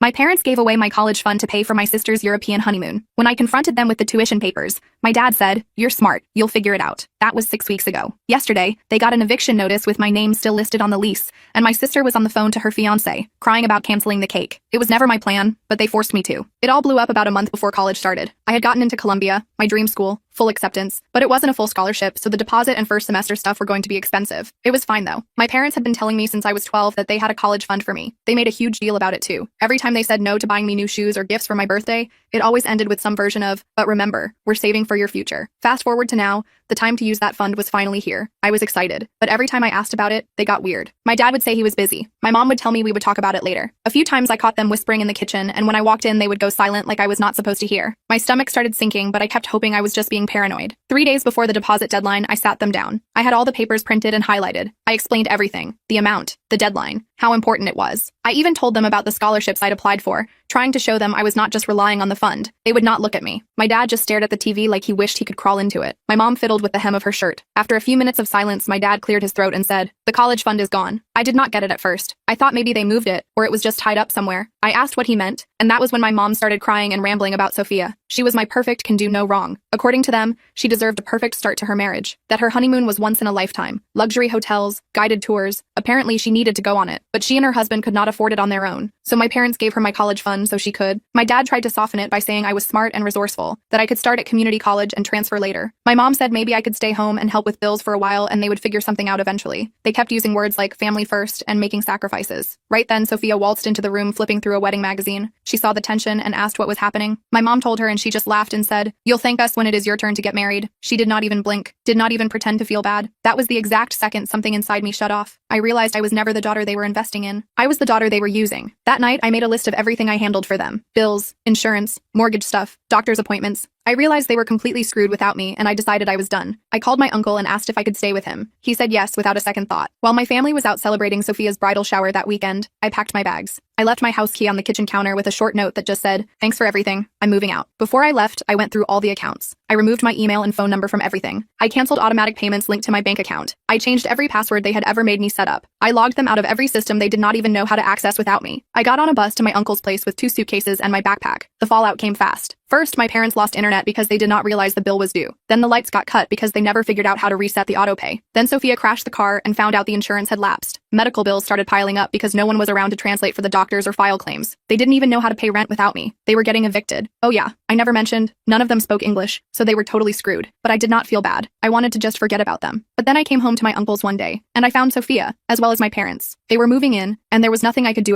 My parents gave away my college fund to pay for my sister's European honeymoon. When I confronted them with the tuition papers, my dad said, "You're smart, you'll figure it out." That was 6 weeks ago. Yesterday, they got an eviction notice with my name still listed on the lease, and my sister was on the phone to her fiancé, crying about canceling the cake. It was never my plan, but they forced me to. It all blew up about a month before college started. I had gotten into Columbia, my dream school, full acceptance, but it wasn't a full scholarship, so the deposit and first semester stuff were going to be expensive. It was fine though. My parents had been telling me since I was 12 that they had a college fund for me. They made a huge deal about it too. Every time they said no to buying me new shoes or gifts for my birthday, it always ended with some version of, "But remember, we're saving for your future." Fast forward to now, the time to use that fund was finally here. I was excited, but every time I asked about it, they got weird. My dad would say he was busy. My mom would tell me we would talk about it later. A few times I caught them whispering in the kitchen, and when I walked in, they would go silent like I was not supposed to hear. My stomach started sinking, but I kept hoping I was just being paranoid. 3 days before the deposit deadline, I sat them down. I had all the papers printed and highlighted. I explained everything, the amount, the deadline, how important it was. I even told them about the scholarships I'd applied for, trying to show them I was not just relying on the fund. They would not look at me. My dad just stared at the TV like he wished he could crawl into it. My mom fiddled with the hem of her shirt. After a few minutes of silence, my dad cleared his throat and said, "The college fund is gone." I did not get it at first. I thought maybe they moved it, or it was just tied up somewhere. I asked what he meant, and that was when my mom started crying and rambling about Sophia. She was my perfect, can do no wrong. According to them, she deserved a perfect start to her marriage. That her honeymoon was once in a lifetime. Luxury hotels, guided tours. Apparently she needed to go on it, but she and her husband could not afford it on their own. So my parents gave her my college fund so she could. My dad tried to soften it by saying I was smart and resourceful, that I could start at community college and transfer later. My mom said maybe I could stay home and help with bills for a while and they would figure something out eventually. They kept using words like family first and making sacrifices. Right then, Sophia waltzed into the room flipping through a wedding magazine. She saw the tension and asked what was happening. My mom told her and she just laughed and said, "You'll thank us when it is your turn to get married." She did not even blink, did not even pretend to feel bad. That was the exact second something inside me shut off. I realized I was never the daughter they were investing in. I was the daughter they were using. That night, I made a list of everything I handled for them. Bills, insurance, mortgage stuff, doctor's appointments. I realized they were completely screwed without me, and I decided I was done. I called my uncle and asked if I could stay with him. He said yes without a second thought. While my family was out celebrating Sophia's bridal shower that weekend, I packed my bags. I left my house key on the kitchen counter with a short note that just said, "Thanks for everything. I'm moving out." Before I left, I went through all the accounts. I removed my email and phone number from everything. I canceled automatic payments linked to my bank account. I changed every password they had ever made me set up. I logged them out of every system they did not even know how to access without me. I got on a bus to my uncle's place with 2 suitcases and my backpack. The fallout came fast. First, my parents lost internet because they did not realize the bill was due. Then the lights got cut because they never figured out how to reset the autopay. Then Sophia crashed the car and found out the insurance had lapsed. Medical bills started piling up because no one was around to translate for the doctors or file claims. They didn't even know how to pay rent without me. They were getting evicted. Oh yeah, I never mentioned, none of them spoke English, so they were totally screwed. But I did not feel bad. I wanted to just forget about them. But then I came home to my uncle's one day, and I found Sophia, as well as my parents. They were moving in, and there was nothing I could do